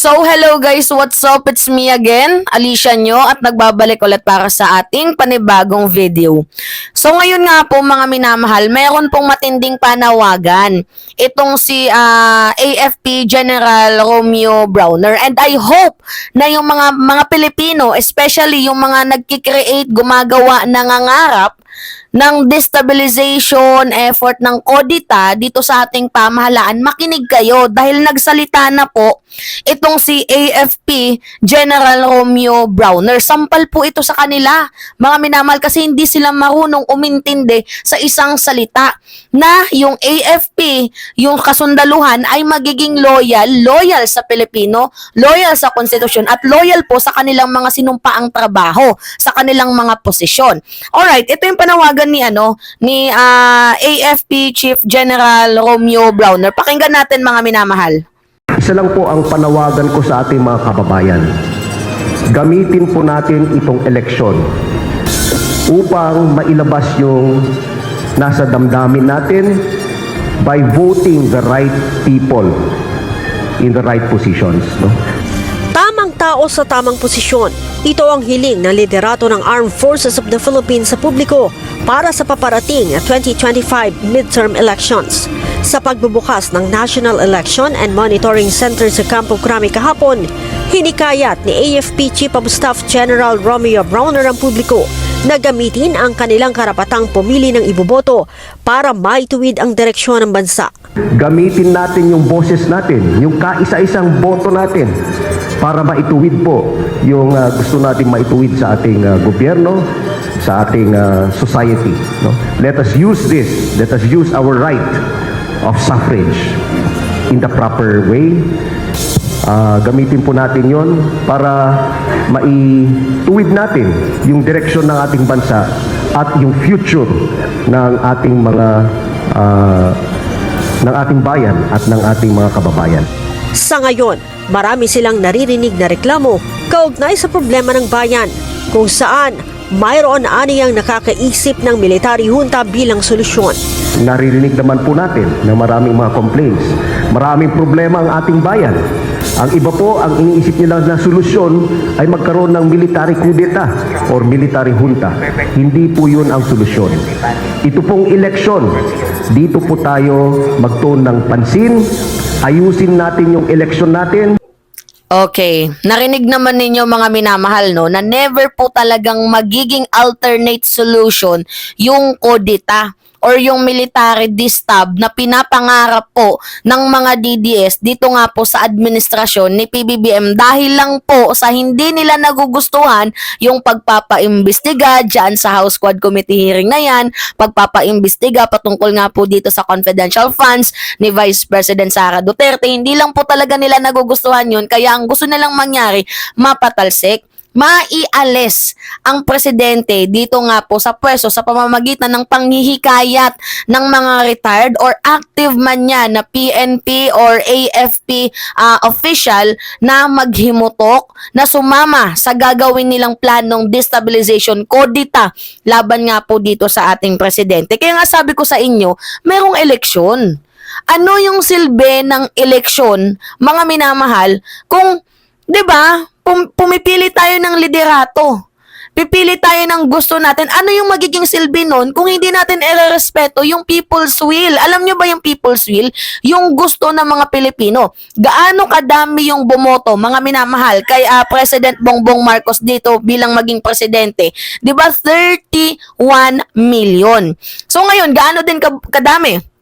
So hello guys, what's up? It's me again, Alicia nyo, at nagbabalik ulit para sa ating panibagong video. So ngayon nga po mga minamahal, mayroon pong matinding panawagan. Itong si AFP General Romeo Browner, and I hope na yung mga Pilipino, especially yung mga nagki-create, gumagawa, nangangarap ng destabilization effort ng CODITA dito sa ating pamahalaan, makinig kayo dahil nagsalita na po itong si AFP General Romeo Browner. Sampal po ito sa kanila, mga minamahal, kasi hindi sila marunong umintindi sa isang salita na yung AFP, yung kasundaluhan ay magiging loyal sa Pilipino, loyal sa konstitusyon, at loyal po sa kanilang mga sinumpaang trabaho, sa kanilang mga posisyon. Alright, ito yung panawagan ni AFP Chief General Romeo Browner. Pakinggan natin mga minamahal. Isa lang po ang panawagan ko sa ating mga kababayan. Gamitin po natin itong eleksyon upang mailabas yung nasa damdamin natin by voting the right people in the right positions. Tamang tao sa tamang posisyon. Ito ang hiling ng liderato ng Armed Forces of the Philippines sa publiko para sa paparating na 2025 midterm elections. Sa pagbubukas ng National Election and Monitoring Center sa Campo Crame kahapon, hinikayat ni AFP Chief of Staff General Romeo Browner ang publiko na gamitin ang kanilang karapatang pumili ng iboboto para maituwid ang direksyon ng bansa. Gamitin natin yung boses natin, yung kaisa-isang boto natin para maituwid po yung gusto natin maituwid sa ating gobyerno, sa ating society. Let us use this, let us use our right of suffrage in the proper way. Gamitin po natin yon para maituwid natin yung direksyon ng ating bansa at yung future ng ating mga ng ating bayan at ng ating mga kababayan. Sa ngayon, marami silang naririnig na reklamo kaugnay sa problema ng bayan, kung saan mayroon aniyang nakakaisip ng military junta bilang solusyon. Naririnig naman po natin na maraming mga complaints. Maraming problema ang ating bayan. Ang iba po, ang iniisip nila na solusyon ay magkaroon ng military coup d'etat or military junta. Hindi po yun ang solusyon. Ito pong eleksyon, dito po tayo magtuon ng pansin, ayusin natin yung eleksyon natin. Okay, narinig naman ninyo mga minamahal na never po talagang magiging alternate solution yung CODITA or yung military distab na pinapangarap po ng mga DDS dito nga po sa administrasyon ni PBBM dahil lang po sa hindi nila nagugustuhan yung pagpapaimbestiga dyan sa House Quad Committee hearing na yan, pagpapaimbestiga patungkol nga po dito sa confidential funds ni Vice President Sara Duterte. Hindi lang po talaga nila nagugustuhan yun, kaya ang gusto nilang mangyari, mapatalsik, maialis ang presidente dito nga po sa pwesto sa pamamagitan ng panghihikayat ng mga retired or active man yan na PNP or AFP official na maghimutok na sumama sa gagawin nilang planong destabilization CODITA laban nga po dito sa ating presidente. Kaya nga sabi ko sa inyo, merong eleksyon. Ano yung silbi ng eleksyon, mga minamahal, kung 'di ba? Pumipili tayo ng liderato. Pipili tayo ng gusto natin. Ano yung magiging silbi nun kung hindi natin irerespeto yung people's will? Alam nyo ba yung people's will? Yung gusto ng mga Pilipino. Gaano kadami yung bumoto, mga minamahal, kay President Bongbong Marcos dito bilang maging presidente? 'Di ba 31 million. So ngayon, gaano din kadami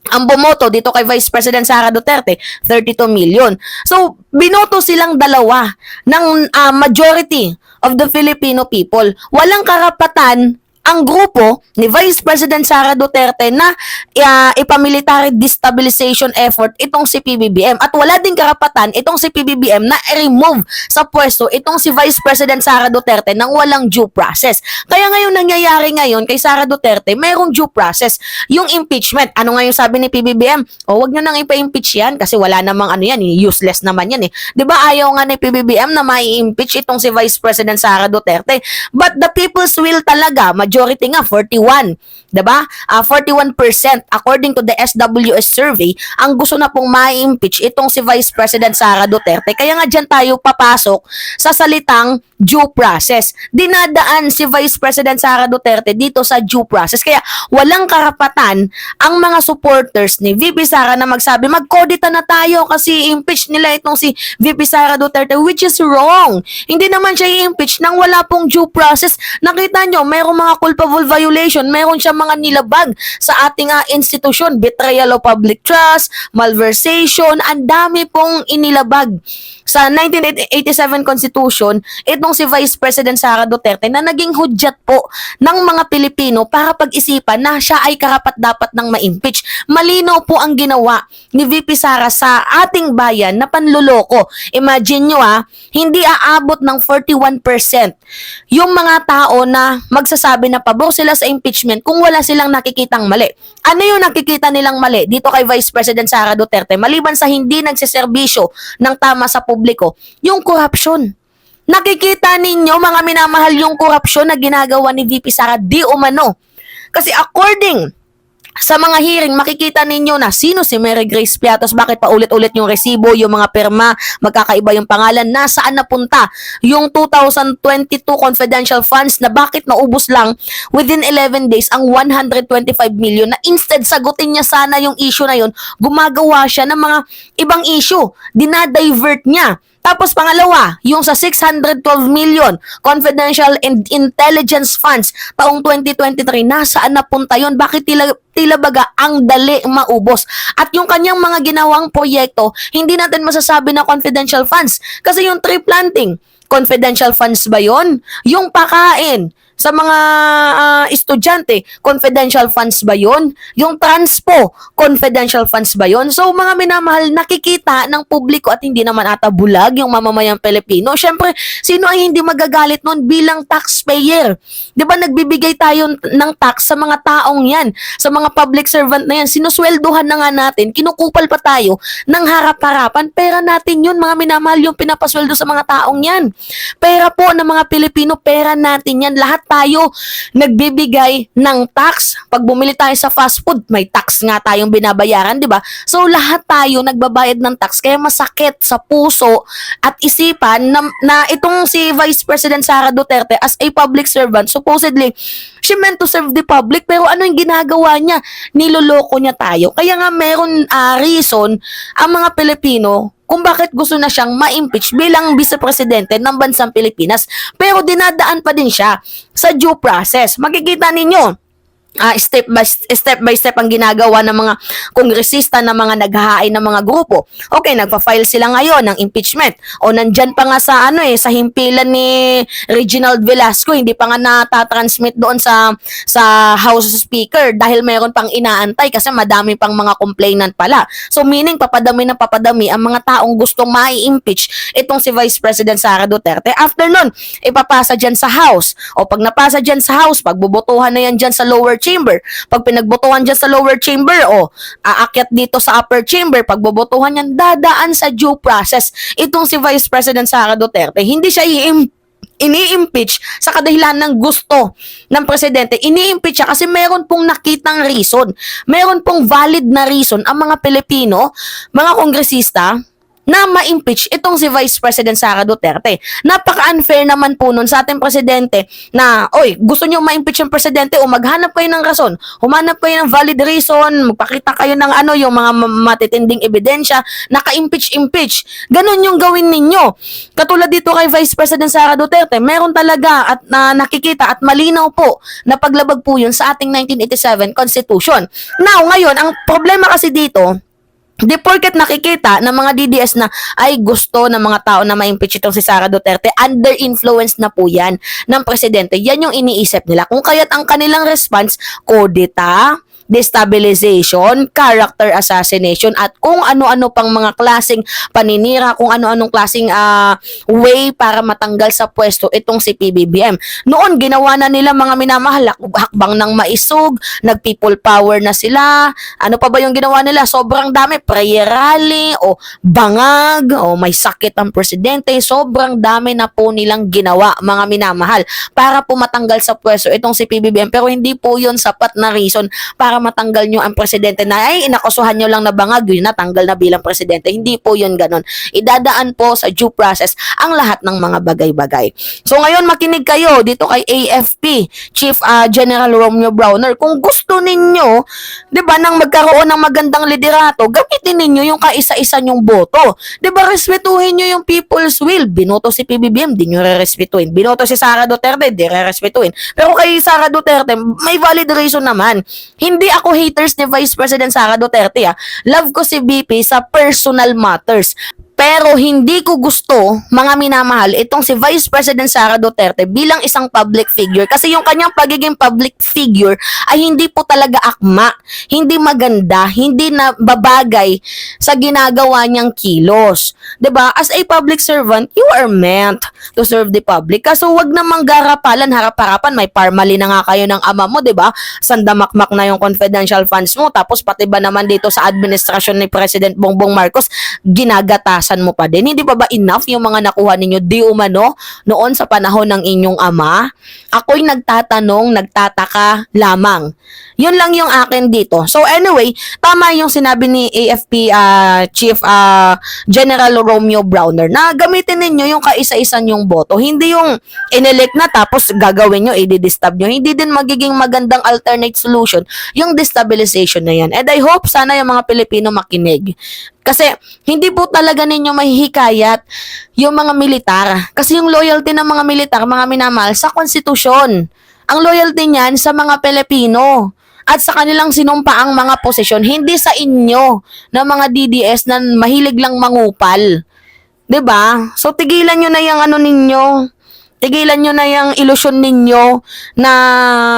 ang bumoto dito kay Vice President Sara Duterte? 32 million. So, binoto silang dalawa ng majority of the Filipino people. Walang karapatan ang grupo ni Vice President Sara Duterte na ipamilitary destabilization effort itong si PBBM. At wala din karapatan itong si PBBM na i-remove sa pwesto itong si Vice President Sara Duterte nang walang due process. Kaya ngayon nangyayari ngayon kay Sara Duterte, mayroong due process. Yung impeachment, ano nga yung sabi ni PBBM? Wag nyo nang ipa-impeach yan kasi wala namang useless naman yan eh. 'Di ba ayaw nga ni PBBM na mai-impeach itong si Vice President Sara Duterte? But the people's will talaga, majority nga 41, 'di ba? 41% according to the SWS survey ang gusto na pong ma-impeach itong si Vice President Sara Duterte. Kaya nga diyan tayo papasok sa salitang due process. Dinadaan si Vice President Sara Duterte dito sa due process. Kaya walang karapatan ang mga supporters ni VP Sara na magsabi, magkodita na tayo kasi impeach nila itong si VP Sara Duterte, which is wrong. Hindi naman siya i-impeach nang wala pong due process. Nakita nyo, mayroong mga culpable violation, mayroon siya mga nilabag sa ating institusyon, betrayal of public trust, malversation, ang dami pong inilabag. Sa 1987 Constitution, itong si Vice President Sara Duterte na naging hudyat po ng mga Pilipino para pag-isipan na siya ay karapat-dapat ng ma-impeach. Malinaw po ang ginawa ni VP Sara sa ating bayan na panluloko. Imagine nyo hindi aabot ng 41% yung mga tao na magsasabi na pabor sila sa impeachment kung wala silang nakikitang mali. Ano yung nakikita nilang mali dito kay Vice President Sara Duterte? Maliban sa hindi nagsiserbisyo ng tama sa publiko, yung korupsyon. Nakikita ninyo, mga minamahal, yung korupsyon na ginagawa ni VP Sara di umano. Kasi according sa mga hearing, makikita ninyo na sino si Mary Grace Piatos, bakit pa ulit-ulit yung resibo, yung mga pirma, magkakaiba yung pangalan, nasaan napunta yung 2022 confidential funds na bakit naubos lang within 11 days ang 125 million na instead sagutin niya sana yung issue na yun, gumagawa siya ng mga ibang issue, dinadivert niya. Tapos pangalawa, yung sa 612 million confidential and intelligence funds taong 2023, nasaan napunta yun? Bakit tila baga ang dali maubos? At yung kanyang mga ginawang proyekto, hindi natin masasabi na confidential funds. Kasi yung tree planting, confidential funds ba yun? Yung pakain sa mga estudyante, confidential funds ba yun? Yung transpo, confidential funds ba yun? So mga minamahal, nakikita ng publiko at hindi naman ata bulag yung mamamayang Pilipino. Syempre, sino ay hindi magagalit nun bilang taxpayer? Di ba nagbibigay tayo ng tax sa mga taong yan, sa mga public servant na yan, sinusweldohan na nga natin, kinukupal pa tayo ng harap-harapan, pera natin yun, mga minamahal, yung pinapasweldo sa mga taong yan. Pera po ng mga Pilipino, pera natin yan, lahat tayo nagbibigay ng tax. Pag bumili tayo sa fast food, may tax nga tayong binabayaran, di ba? So lahat tayo nagbabayad ng tax, kaya masakit sa puso at isipan na itong si Vice President Sara Duterte as a public servant, supposedly she meant to serve the public, pero ano yung ginagawa niya? Niloloko niya tayo. Kaya nga meron reason ang mga Pilipino kung bakit gusto na siyang ma-impeach bilang vice-presidente ng bansang Pilipinas. Pero dinadaan pa din siya sa due process. Makikita ninyo, step by step ang ginagawa ng mga kongresista na mga naghahain ng mga grupo. Okay, nagpa-file sila ngayon ng impeachment. O nandyan pa nga sa sa himpilan ni Reginald Velasco, hindi pa nga natatransmit doon sa House Speaker dahil mayroon pang inaantay kasi madami pang mga complainant pala. So meaning papadami ang mga taong gustong mai-impeach itong si Vice President Sara Duterte. After nun, ipapasa dyan sa House. O pag napasa dyan sa House, pagbubotohan na yan dyan sa lower chamber. Pag pinagbotohan dyan sa lower chamber, aakyat dito sa upper chamber, pagbobotohan yan, dadaan sa due process. Itong si Vice President Sara Duterte, hindi siya ini-impeach sa kadahilan ng gusto ng presidente. Ini-impeach siya kasi meron pong nakitang reason. Meron pong valid na reason ang mga Pilipino, mga kongresista, na ma-impeach itong si Vice President Sara Duterte. Napaka-unfair naman po nun sa ating presidente na, gusto nyo ma-impeach yung presidente o maghanap kayo ng rason, humanap kayo ng valid reason, magpakita kayo ng yung mga matitinding ebidensya, naka-impeach. Ganon yung gawin ninyo. Katulad dito kay Vice President Sara Duterte, meron talaga at nakikita at malinaw po na paglabag po yun sa ating 1987 Constitution. Now, ngayon, ang problema kasi dito, di porket nakikita ng mga DDS na ay gusto ng mga tao na ma-impeach itong si Sara Duterte, under influence na po yan ng presidente. Yan yung iniisip nila. Kung kaya't ang kanilang response, kodita, destabilization, character assassination, at kung ano-ano pang mga klaseng paninira, kung ano-anong klaseng way para matanggal sa pwesto itong si PBBM. Noon, ginawa na nila mga minamahal, hakbang ng maisog, nag-people power na sila, ano pa ba yung ginawa nila? Sobrang dami, prayer rally, o bangag, o may sakit ang presidente, sobrang dami na po nilang ginawa, mga minamahal, para po matanggal sa pwesto itong si PBBM. Pero hindi po yun sapat na reason para matanggal nyo ang presidente na ay inakusuhan nyo lang na bangag, yun natanggal na bilang presidente. Hindi po yun ganon. Idadaan po sa due process ang lahat ng mga bagay-bagay. So ngayon makinig kayo dito kay AFP Chief General Romeo Browner. Kung gusto ninyo, 'di ba, nang magkaroon ng magandang liderato, gamitin ninyo yung kaisa-isa nyong boto. 'Di ba, respetuhin nyo yung people's will. Binoto si PBBM, di nyo re-respetuhin. Binoto si Sara Duterte, di re-respetuhin. Pero kay Sara Duterte, may valid reason naman. Hindi ako haters ni Vice President Sara Duterte. Love ko si BP sa personal matters. Pero hindi ko gusto, mga minamahal, itong si Vice President Sara Duterte bilang isang public figure. Kasi yung kanyang pagiging public figure ay hindi po talaga akma, hindi maganda, hindi na babagay sa ginagawa niyang kilos. 'Di ba? As a public servant, you are meant to serve the public. Kaso wag namang garapalan, harap-harapan, may parmali na nga kayo ng ama mo, 'di ba? Sandamakmak na yung confidential funds mo, tapos pati ba naman dito sa administrasyon ni President Bongbong Marcos, ginagatas mo pa din. Hindi pa ba enough yung mga nakuha ninyo di umano noon sa panahon ng inyong ama? Ako'y nagtatanong, nagtataka lamang. Yun lang yung akin dito. So anyway, tama yung sinabi ni AFP Chief General Romeo Browner na gamitin ninyo yung kaisa-isa nyong boto. Hindi yung inelect na tapos gagawin nyo, i-disturb nyo. Hindi din magiging magandang alternate solution yung destabilization na yan. And I hope sana yung mga Pilipino makinig. Kasi hindi po talaga ninyo mahihikayat yung mga militar. Kasi yung loyalty ng mga militar, mga minamahal, sa konstitusyon. Ang loyalty niyan sa mga Pilipino at sa kanilang sinumpaang mga posisyon, hindi sa inyo na mga DDS na mahilig lang mangupal. 'Di ba? So tigilan nyo na yung ano ninyo. Tigilan nyo na yung ilusyon ninyo na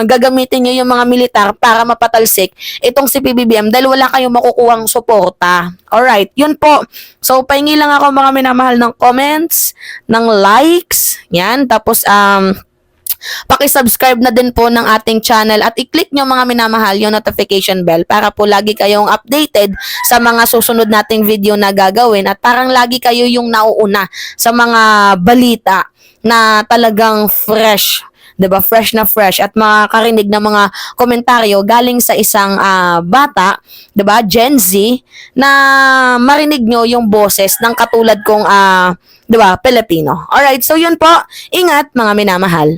gagamitin nyo yung mga militar para mapatalsik itong si PBBM dahil wala kayong makukuhang suporta. Alright, yun po. So, pahingi lang ako mga minamahal ng comments, ng likes, yan. Tapos, paki-subscribe na din po ng ating channel at i-click nyo mga minamahal yung notification bell para po lagi kayong updated sa mga susunod nating video na gagawin at parang lagi kayo yung nauuna sa mga balita na talagang fresh, 'di ba? Fresh na fresh at makakarinig ng mga komentaryo galing sa isang bata, 'di ba? Gen Z na marinig nyo yung boses ng katulad kong 'di ba, Pilipino. Alright, so yun po. Ingat mga minamahal.